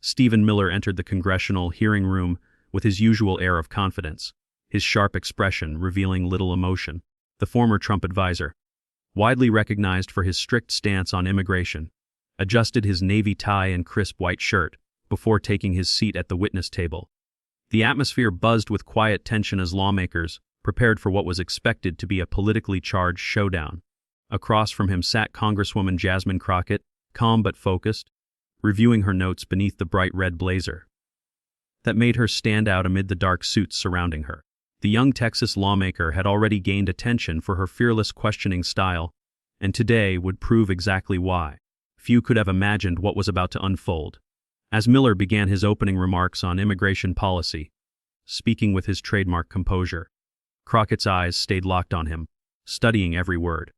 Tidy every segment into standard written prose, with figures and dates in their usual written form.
Stephen Miller entered the congressional hearing room with his usual air of confidence, his sharp expression revealing little emotion. The former Trump advisor, widely recognized for his strict stance on immigration, adjusted his navy tie and crisp white shirt before taking his seat at the witness table. The atmosphere buzzed with quiet tension as lawmakers prepared for what was expected to be a politically charged showdown. Across from him sat Congresswoman Jasmine Crockett, calm but focused, reviewing her notes beneath the bright red blazer that made her stand out amid the dark suits surrounding her. The young Texas lawmaker had already gained attention for her fearless questioning style, and today would prove exactly why. Few could have imagined what was about to unfold. As Miller began his opening remarks on immigration policy, speaking with his trademark composure, Crockett's eyes stayed locked on him, studying every word.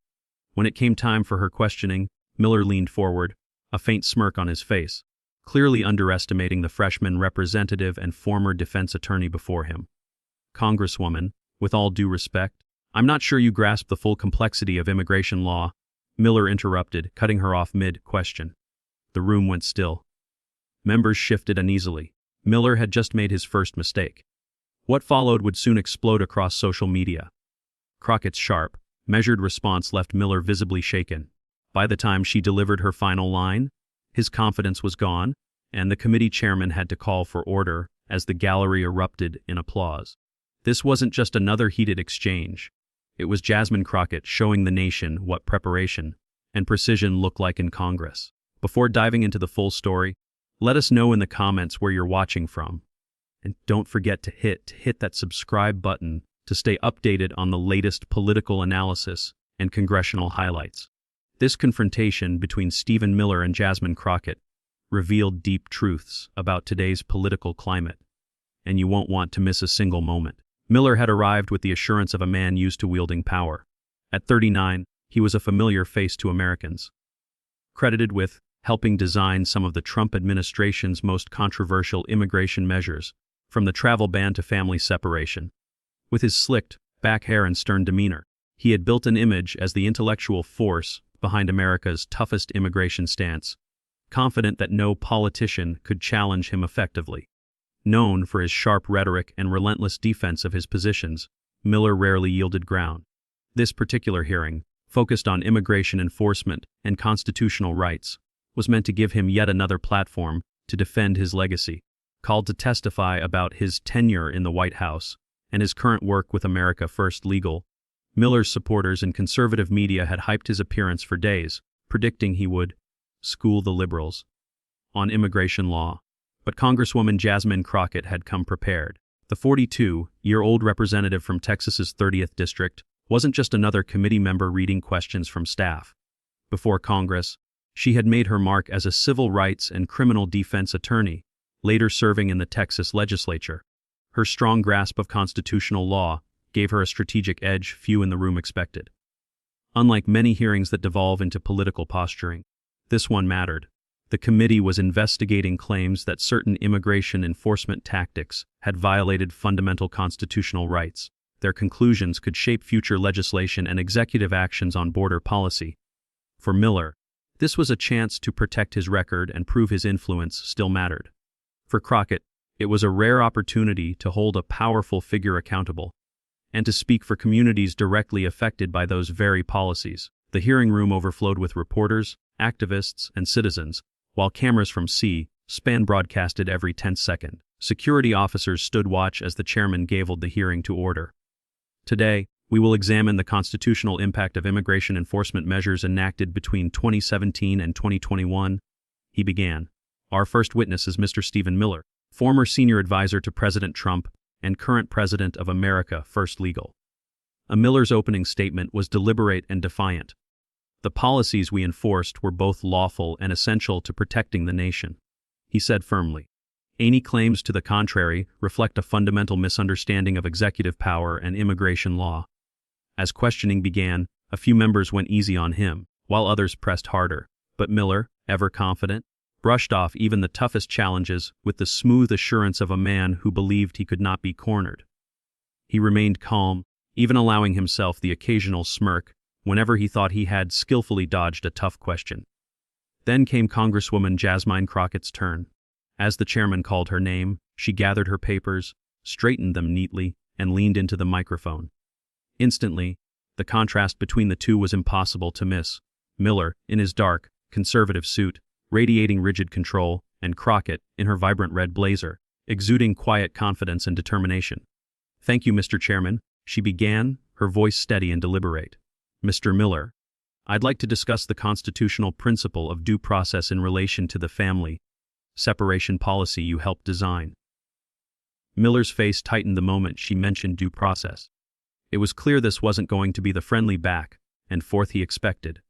When it came time for her questioning, Miller leaned forward, a faint smirk on his face, clearly underestimating the freshman representative and former defense attorney before him. "Congresswoman, with all due respect, I'm not sure you grasp the full complexity of immigration law," Miller interrupted, cutting her off mid-question. The room went still. Members shifted uneasily. Miller had just made his first mistake. What followed would soon explode across social media. Crockett's sharp, measured response left Miller visibly shaken. By the time she delivered her final line, his confidence was gone, and the committee chairman had to call for order as the gallery erupted in applause. This wasn't just another heated exchange. It was Jasmine Crockett showing the nation what preparation and precision look like in Congress. Before diving into the full story, let us know in the comments where you're watching from. And don't forget to hit that subscribe button to stay updated on the latest political analysis and congressional highlights. This confrontation between Stephen Miller and Jasmine Crockett revealed deep truths about today's political climate, and you won't want to miss a single moment. Miller had arrived with the assurance of a man used to wielding power. At 39, he was a familiar face to Americans, credited with helping design some of the Trump administration's most controversial immigration measures, from the travel ban to family separation. With his slicked back hair and stern demeanor, he had built an image as the intellectual force behind America's toughest immigration stance, confident that no politician could challenge him effectively. Known for his sharp rhetoric and relentless defense of his positions, Miller rarely yielded ground. This particular hearing, focused on immigration enforcement and constitutional rights, was meant to give him yet another platform to defend his legacy. Called to testify about his tenure in the White House and his current work with America First Legal, Miller's supporters in conservative media had hyped his appearance for days, predicting he would school the liberals on immigration law. But Congresswoman Jasmine Crockett had come prepared. The 42-year-old representative from Texas's 30th District wasn't just another committee member reading questions from staff. Before Congress, she had made her mark as a civil rights and criminal defense attorney, later serving in the Texas legislature. Her strong grasp of constitutional law gave her a strategic edge few in the room expected. Unlike many hearings that devolve into political posturing, this one mattered. The committee was investigating claims that certain immigration enforcement tactics had violated fundamental constitutional rights. Their conclusions could shape future legislation and executive actions on border policy. For Miller, this was a chance to protect his record and prove his influence still mattered. For Crockett, it was a rare opportunity to hold a powerful figure accountable and to speak for communities directly affected by those very policies. The hearing room overflowed with reporters, activists, and citizens, while cameras from C-SPAN broadcasted every 10th second. Security officers stood watch as the chairman gaveled the hearing to order. Today, we will examine the constitutional impact of immigration enforcement measures enacted between 2017 and 2021. He began. Our first witness is Mr. Stephen Miller, former senior advisor to President Trump and current president of America First Legal. Miller's opening statement was deliberate and defiant. The policies we enforced were both lawful and essential to protecting the nation, he said firmly. Any claims to the contrary reflect a fundamental misunderstanding of executive power and immigration law. As questioning began, a few members went easy on him, while others pressed harder. But Miller, ever confident, brushed off even the toughest challenges with the smooth assurance of a man who believed he could not be cornered. He remained calm, even allowing himself the occasional smirk whenever he thought he had skillfully dodged a tough question. Then came Congresswoman Jasmine Crockett's turn. As the chairman called her name, she gathered her papers, straightened them neatly, and leaned into the microphone. Instantly, the contrast between the two was impossible to miss. Miller, in his dark, conservative suit, radiating rigid control, and Crockett, in her vibrant red blazer, exuding quiet confidence and determination. "Thank you, Mr. Chairman," she began, her voice steady and deliberate. "Mr. Miller, I'd like to discuss the constitutional principle of due process in relation to the family separation policy you helped design." Miller's face tightened the moment she mentioned due process. It was clear this wasn't going to be the friendly back and forth he expected.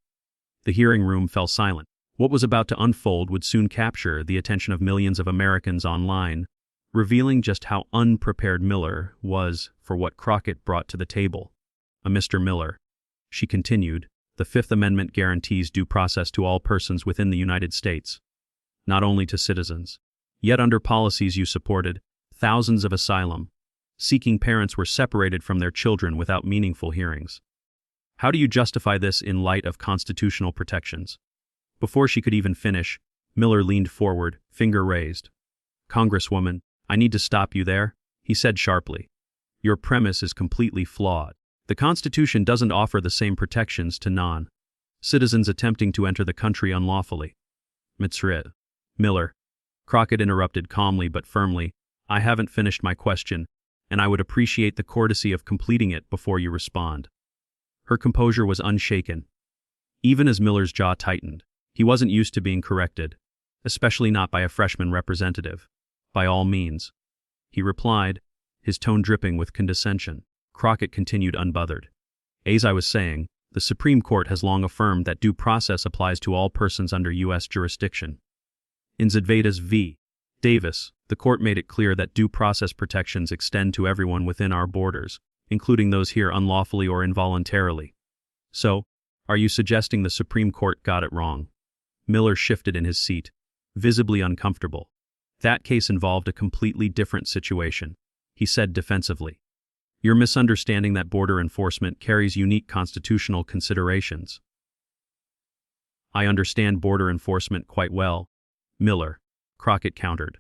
The hearing room fell silent. What was about to unfold would soon capture the attention of millions of Americans online, revealing just how unprepared Miller was for what Crockett brought to the table. "Mr. Miller," she continued, "the Fifth Amendment guarantees due process to all persons within the United States, not only to citizens. Yet under policies you supported, thousands of asylum-seeking parents were separated from their children without meaningful hearings. How do you justify this in light of constitutional protections?" Before she could even finish, Miller leaned forward, finger raised. "Congresswoman, I need to stop you there," he said sharply. "Your premise is completely flawed. The Constitution doesn't offer the same protections to non-citizens attempting to enter the country unlawfully." "Mr. Miller," Crockett interrupted calmly but firmly, "I haven't finished my question, and I would appreciate the courtesy of completing it before you respond." Her composure was unshaken. Even as Miller's jaw tightened, he wasn't used to being corrected, especially not by a freshman representative. "By all means," he replied, his tone dripping with condescension. Crockett continued unbothered. "As I was saying, the Supreme Court has long affirmed that due process applies to all persons under U.S. jurisdiction. In Zedvadas v. Davis, the court made it clear that due process protections extend to everyone within our borders, including those here unlawfully or involuntarily. So, are you suggesting the Supreme Court got it wrong?" Miller shifted in his seat, visibly uncomfortable. "That case involved a completely different situation," he said defensively. "You're misunderstanding that border enforcement carries unique constitutional considerations." "I understand border enforcement quite well, Miller," Crockett countered.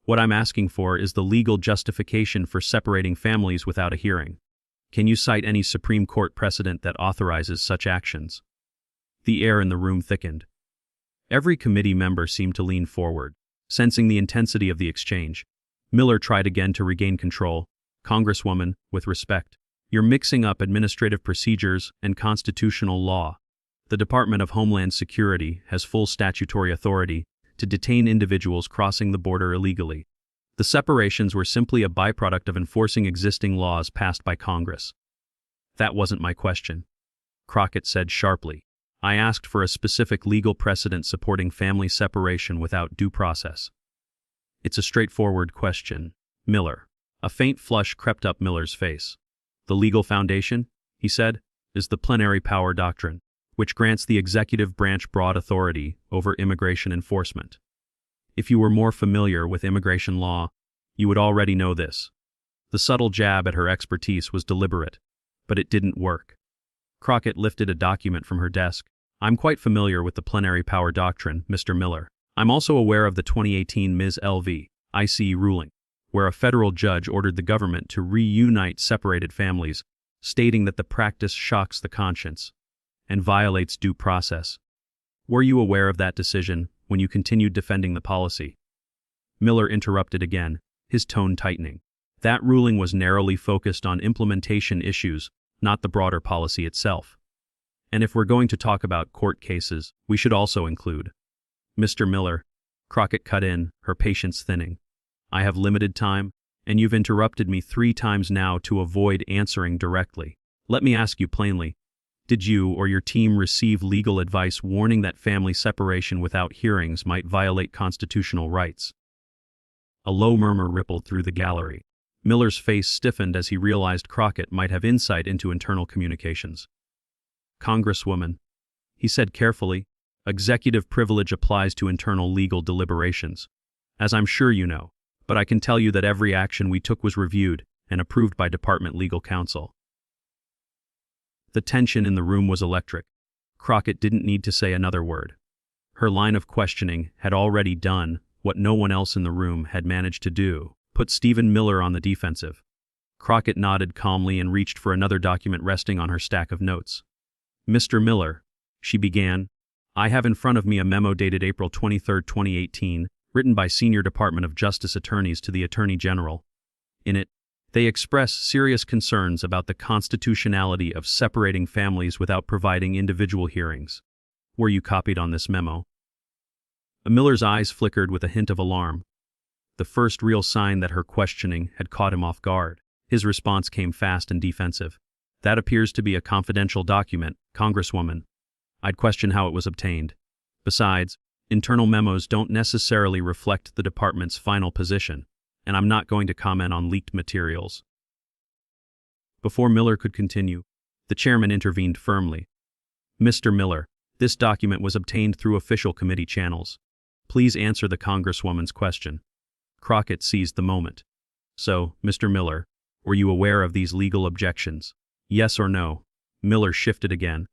"What I'm asking for is the legal justification for separating families without a hearing. Can you cite any Supreme Court precedent that authorizes such actions?" The air in the room thickened. Every committee member seemed to lean forward, sensing the intensity of the exchange. Miller tried again to regain control. "Congresswoman, with respect, you're mixing up administrative procedures and constitutional law. The Department of Homeland Security has full statutory authority to detain individuals crossing the border illegally. The separations were simply a byproduct of enforcing existing laws passed by Congress." "That wasn't my question," Crockett said sharply. "I asked for a specific legal precedent supporting family separation without due process." "It's a straightforward question, Miller." A faint flush crept up Miller's face. "The legal foundation," he said, "is the plenary power doctrine, which grants the executive branch broad authority over immigration enforcement. If you were more familiar with immigration law, you would already know this." The subtle jab at her expertise was deliberate, but it didn't work. Crockett lifted a document from her desk. "I'm quite familiar with the plenary power doctrine, Mr. Miller. I'm also aware of the 2018 Ms. L.V. ICE ruling, where a federal judge ordered the government to reunite separated families, stating that the practice shocks the conscience and violates due process. Were you aware of that decision when you continued defending the policy?" Miller interrupted again, his tone tightening. "That ruling was narrowly focused on implementation issues, not the broader policy itself. And if we're going to talk about court cases, we should also include—" "Mr. Miller," Crockett cut in, her patience thinning. "I have limited time, and you've interrupted me 3 times now to avoid answering directly. Let me ask you plainly, did you or your team receive legal advice warning that family separation without hearings might violate constitutional rights?" A low murmur rippled through the gallery. Miller's face stiffened as he realized Crockett might have insight into internal communications. "Congresswoman," he said carefully, "executive privilege applies to internal legal deliberations, as I'm sure you know, but I can tell you that every action we took was reviewed and approved by Department Legal Counsel." The tension in the room was electric. Crockett didn't need to say another word. Her line of questioning had already done what no one else in the room had managed to do, put Stephen Miller on the defensive. Crockett nodded calmly and reached for another document resting on her stack of notes. "Mr. Miller," she began, "I have in front of me a memo dated April 23, 2018, written by Senior Department of Justice attorneys to the Attorney General. In it, they express serious concerns about the constitutionality of separating families without providing individual hearings. Were you copied on this memo?" Miller's eyes flickered with a hint of alarm. The first real sign that her questioning had caught him off guard. His response came fast and defensive. "That appears to be a confidential document, Congresswoman. I'd question how it was obtained. Besides, internal memos don't necessarily reflect the department's final position, and I'm not going to comment on leaked materials." Before Miller could continue, the chairman intervened firmly. "Mr. Miller, this document was obtained through official committee channels. Please answer the Congresswoman's question." Crockett seized the moment. "So, Mr. Miller, were you aware of these legal objections? Yes or no?" Miller shifted again.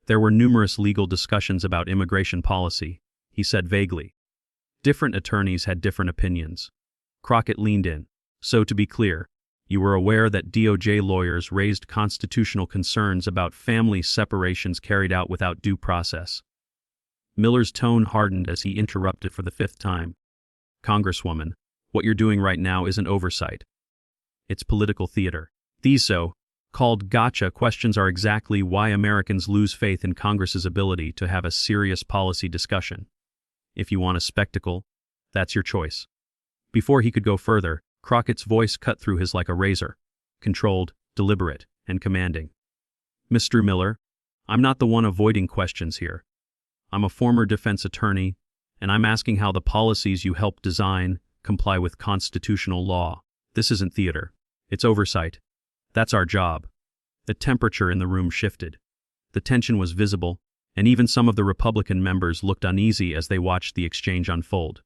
"There were numerous legal discussions about immigration policy," he said vaguely. "Different attorneys had different opinions." Crockett leaned in. "So to be clear, you were aware that DOJ lawyers raised constitutional concerns about family separations carried out without due process." Miller's tone hardened as he interrupted for the fifth time. "Congresswoman, what you're doing right now isn't oversight. It's political theater. These so-called gotcha questions are exactly why Americans lose faith in Congress's ability to have a serious policy discussion. If you want a spectacle, that's your choice." Before he could go further, Crockett's voice cut through his like a razor, controlled, deliberate, and commanding. "Mr. Miller, I'm not the one avoiding questions here. I'm a former defense attorney, and I'm asking how the policies you helped design comply with constitutional law. This isn't theater. It's oversight. That's our job." The temperature in the room shifted. The tension was visible, and even some of the Republican members looked uneasy as they watched the exchange unfold.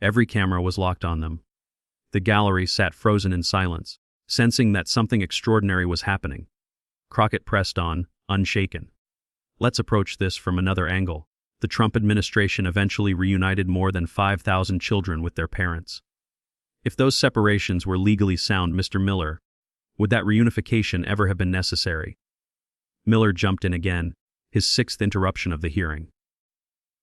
Every camera was locked on them. The gallery sat frozen in silence, sensing that something extraordinary was happening. Crockett pressed on, unshaken. "Let's approach this from another angle. The Trump administration eventually reunited more than 5,000 children with their parents. If those separations were legally sound, Mr. Miller, would that reunification ever have been necessary?" Miller jumped in again, his sixth interruption of the hearing.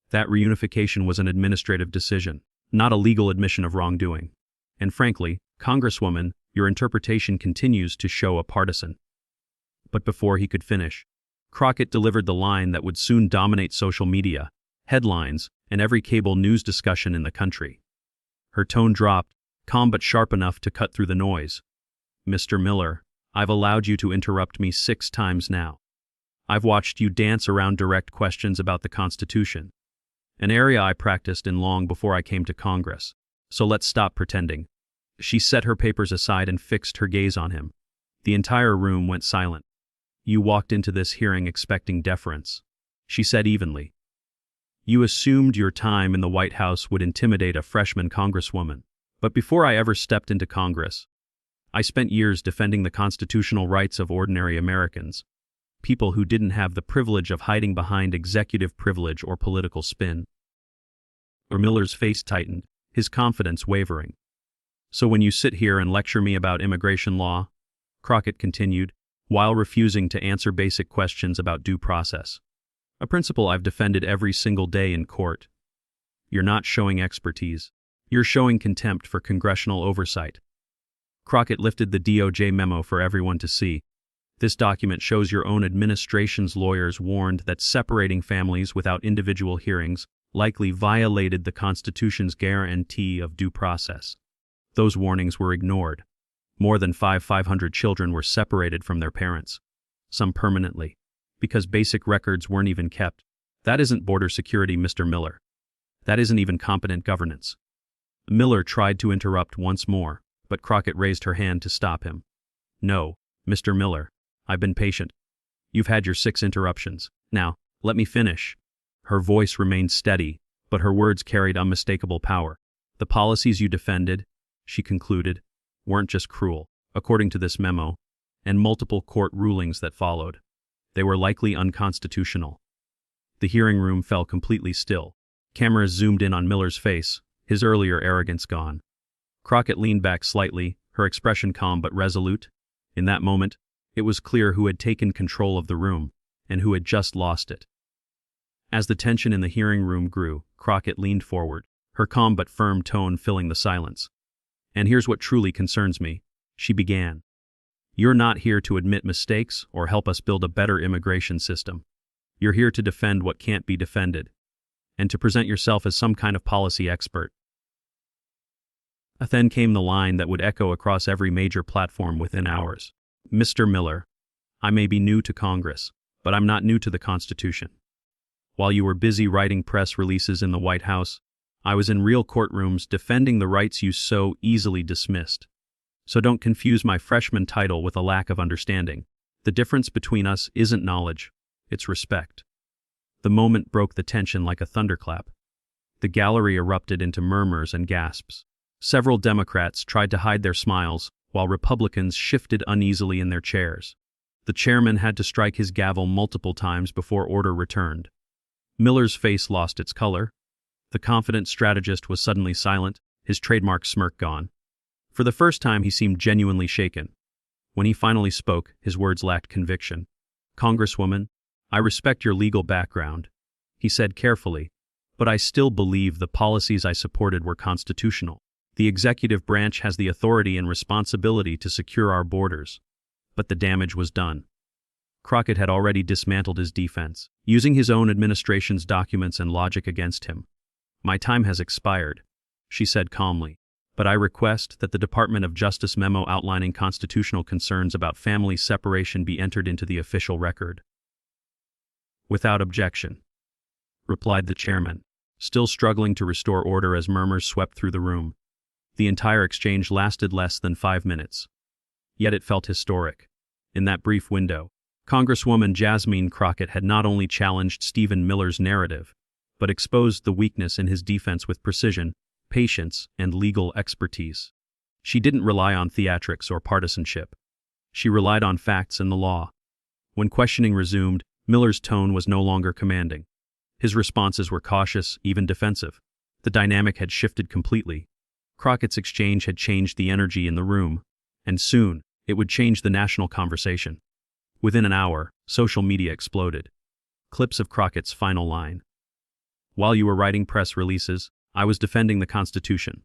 "That reunification was an administrative decision, not a legal admission of wrongdoing. And frankly, Congresswoman, your interpretation continues to show a partisan." But before he could finish, Crockett delivered the line that would soon dominate social media, headlines, and every cable news discussion in the country. Her tone dropped, calm but sharp enough to cut through the noise. "Mr. Miller, I've allowed you to interrupt me 6 times now. I've watched you dance around direct questions about the Constitution, an area I practiced in long before I came to Congress. So let's stop pretending." She set her papers aside and fixed her gaze on him. The entire room went silent. "You walked into this hearing expecting deference," she said evenly. "You assumed your time in the White House would intimidate a freshman congresswoman. But before I ever stepped into Congress, I spent years defending the constitutional rights of ordinary Americans, people who didn't have the privilege of hiding behind executive privilege or political spin." Miller's face tightened, his confidence wavering. "So when you sit here and lecture me about immigration law," Crockett continued, while refusing to answer basic questions about due process, "a principle I've defended every single day in court, you're not showing expertise. You're showing contempt for congressional oversight." Crockett lifted the DOJ memo for everyone to see. "This document shows your own administration's lawyers warned that separating families without individual hearings likely violated the Constitution's guarantee of due process. Those warnings were ignored. More than 500 children were separated from their parents, some permanently, because basic records weren't even kept. That isn't border security, Mr. Miller. That isn't even competent governance." Miller tried to interrupt once more, but Crockett raised her hand to stop him. "No, Mr. Miller, I've been patient. You've had your 6 interruptions. Now, let me finish." Her voice remained steady, but her words carried unmistakable power. "The policies you defended," she concluded, "weren't just cruel, according to this memo, and multiple court rulings that followed. They were likely unconstitutional." The hearing room fell completely still. Cameras zoomed in on Miller's face, his earlier arrogance gone. Crockett leaned back slightly, her expression calm but resolute. In that moment, it was clear who had taken control of the room, and who had just lost it. As the tension in the hearing room grew, Crockett leaned forward, her calm but firm tone filling the silence. "And here's what truly concerns me," she began. "You're not here to admit mistakes or help us build a better immigration system. You're here to defend what can't be defended, and to present yourself as some kind of policy expert." Then came the line that would echo across every major platform within hours. "Mr. Miller, I may be new to Congress, but I'm not new to the Constitution. While you were busy writing press releases in the White House, I was in real courtrooms defending the rights you so easily dismissed. So don't confuse my freshman title with a lack of understanding. The difference between us isn't knowledge, it's respect." The moment broke the tension like a thunderclap. The gallery erupted into murmurs and gasps. Several Democrats tried to hide their smiles, while Republicans shifted uneasily in their chairs. The chairman had to strike his gavel multiple times before order returned. Miller's face lost its color. The confident strategist was suddenly silent, his trademark smirk gone. For the first time he seemed genuinely shaken. When he finally spoke, his words lacked conviction. "Congresswoman, I respect your legal background," he said carefully, "but I still believe the policies I supported were constitutional. The executive branch has the authority and responsibility to secure our borders." But the damage was done. Crockett had already dismantled his defense, using his own administration's documents and logic against him. "My time has expired," she said calmly, "but I request that the Department of Justice memo outlining constitutional concerns about family separation be entered into the official record." "Without objection," replied the chairman, still struggling to restore order as murmurs swept through the room. The entire exchange lasted less than 5 minutes. Yet it felt historic. In that brief window, Congresswoman Jasmine Crockett had not only challenged Stephen Miller's narrative, but exposed the weakness in his defense with precision, patience, and legal expertise. She didn't rely on theatrics or partisanship. She relied on facts and the law. When questioning resumed, Miller's tone was no longer commanding. His responses were cautious, even defensive. The dynamic had shifted completely. Crockett's exchange had changed the energy in the room, and soon, it would change the national conversation. Within an hour, social media exploded. Clips of Crockett's final line: "While you were writing press releases, I was defending the Constitution,"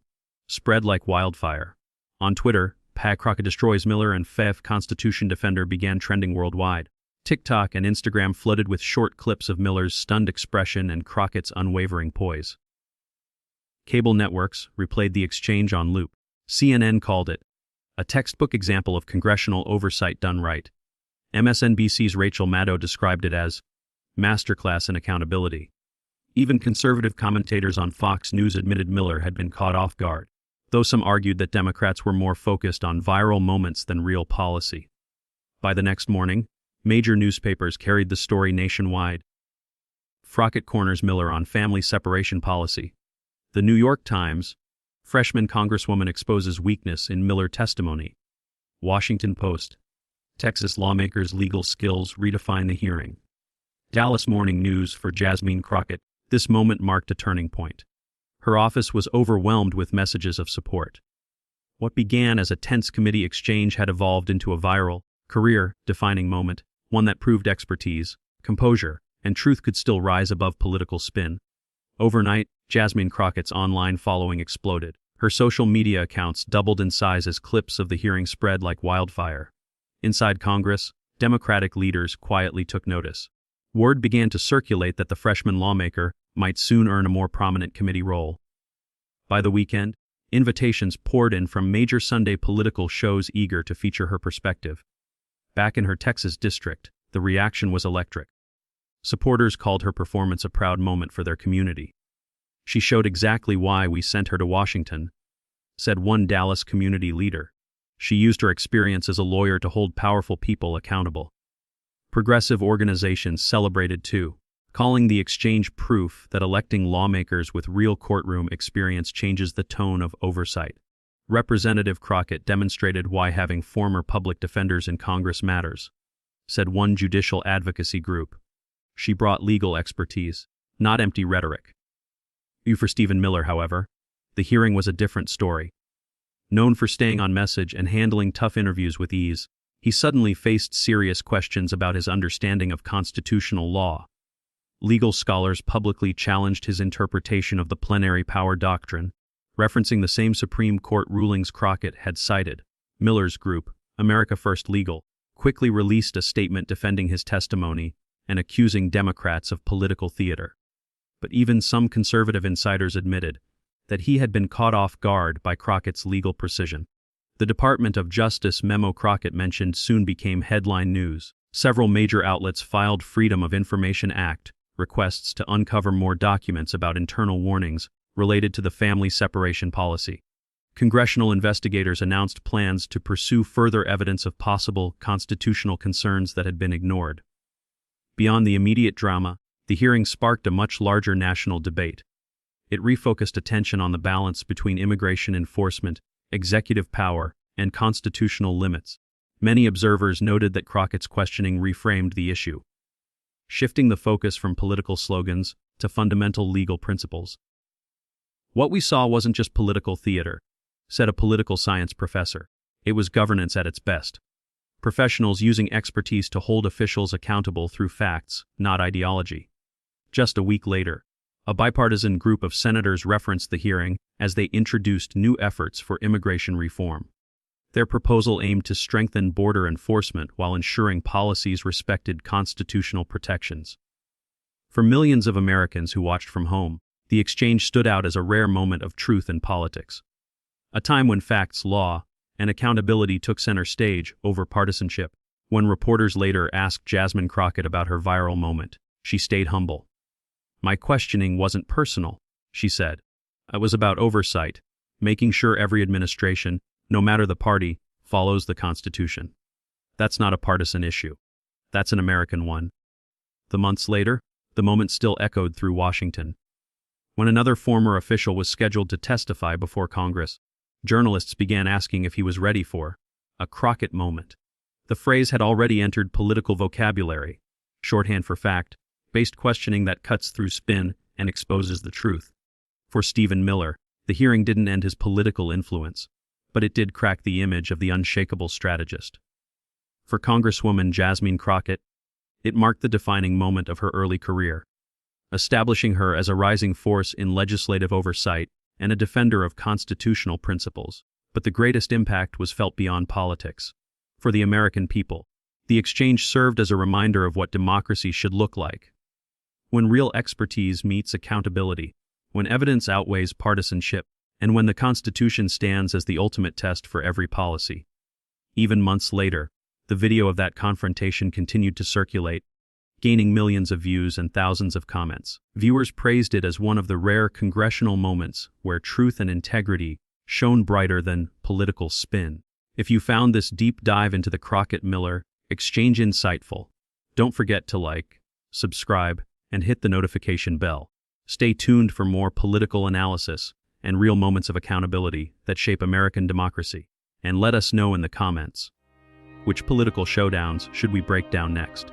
spread like wildfire. On Twitter, #Crockett destroys Miller and #FEF Constitution defender began trending worldwide. TikTok and Instagram flooded with short clips of Miller's stunned expression and Crockett's unwavering poise. Cable networks replayed the exchange on loop. CNN called it a textbook example of congressional oversight done right. MSNBC's Rachel Maddow described it as masterclass in accountability. Even conservative commentators on Fox News admitted Miller had been caught off guard, though some argued that Democrats were more focused on viral moments than real policy. By the next morning, major newspapers carried the story nationwide. Crockett corners Miller on family separation policy. The New York Times: freshman Congresswoman exposes weakness in Miller testimony. Washington Post: Texas lawmakers' legal skills redefine the hearing. Dallas Morning News: for Jasmine Crockett, this moment marked a turning point. Her office was overwhelmed with messages of support. What began as a tense committee exchange had evolved into a viral, career-defining moment, one that proved expertise, composure, and truth could still rise above political spin. Overnight, Jasmine Crockett's online following exploded. Her social media accounts doubled in size as clips of the hearing spread like wildfire. Inside Congress, Democratic leaders quietly took notice. Word began to circulate that the freshman lawmaker might soon earn a more prominent committee role. By the weekend, invitations poured in from major Sunday political shows eager to feature her perspective. Back in her Texas district, the reaction was electric. Supporters called her performance a proud moment for their community. "She showed exactly why we sent her to Washington," said one Dallas community leader. "She used her experience as a lawyer to hold powerful people accountable." Progressive organizations celebrated too, calling the exchange proof that electing lawmakers with real courtroom experience changes the tone of oversight. Representative Crockett demonstrated why having former public defenders in Congress matters, said one judicial advocacy group. She brought legal expertise, not empty rhetoric. For Stephen Miller, however, the hearing was a different story. Known for staying on message and handling tough interviews with ease, he suddenly faced serious questions about his understanding of constitutional law. Legal scholars publicly challenged his interpretation of the plenary power doctrine, referencing the same Supreme Court rulings Crockett had cited. Miller's group, America First Legal, quickly released a statement defending his testimony and accusing Democrats of political theater. But even some conservative insiders admitted that he had been caught off guard by Crockett's legal precision. The Department of Justice memo Crockett mentioned soon became headline news. Several major outlets filed Freedom of Information Act requests to uncover more documents about internal warnings related to the family separation policy. Congressional investigators announced plans to pursue further evidence of possible constitutional concerns that had been ignored. Beyond the immediate drama, the hearing sparked a much larger national debate. It refocused attention on the balance between immigration enforcement, executive power, and constitutional limits. Many observers noted that Crockett's questioning reframed the issue, shifting the focus from political slogans to fundamental legal principles. "What we saw wasn't just political theater," said a political science professor. "It was governance at its best. Professionals using expertise to hold officials accountable through facts, not ideology." Just a week later, a bipartisan group of senators referenced the hearing as they introduced new efforts for immigration reform. Their proposal aimed to strengthen border enforcement while ensuring policies respected constitutional protections. For millions of Americans who watched from home, the exchange stood out as a rare moment of truth in politics. A time when facts, law, and accountability took center stage over partisanship. When reporters later asked Jasmine Crockett about her viral moment, she stayed humble. "My questioning wasn't personal," she said. "It was about oversight, making sure every administration, no matter the party, follows the Constitution. That's not a partisan issue. That's an American one." The months later, the moment still echoed through Washington. When another former official was scheduled to testify before Congress, journalists began asking if he was ready for a Crockett moment. The phrase had already entered political vocabulary, shorthand for fact-based questioning that cuts through spin and exposes the truth. For Stephen Miller, the hearing didn't end his political influence, but it did crack the image of the unshakable strategist. For Congresswoman Jasmine Crockett, it marked the defining moment of her early career, establishing her as a rising force in legislative oversight and a defender of constitutional principles. But the greatest impact was felt beyond politics. For the American people, the exchange served as a reminder of what democracy should look like. When real expertise meets accountability, when evidence outweighs partisanship, and when the Constitution stands as the ultimate test for every policy. Even months later, the video of that confrontation continued to circulate, gaining millions of views and thousands of comments. Viewers praised it as one of the rare congressional moments where truth and integrity shone brighter than political spin. If you found this deep dive into the Crockett-Miller exchange insightful, don't forget to like, subscribe, and hit the notification bell. Stay tuned for more political analysis and real moments of accountability that shape American democracy. And let us know in the comments, which political showdowns should we break down next?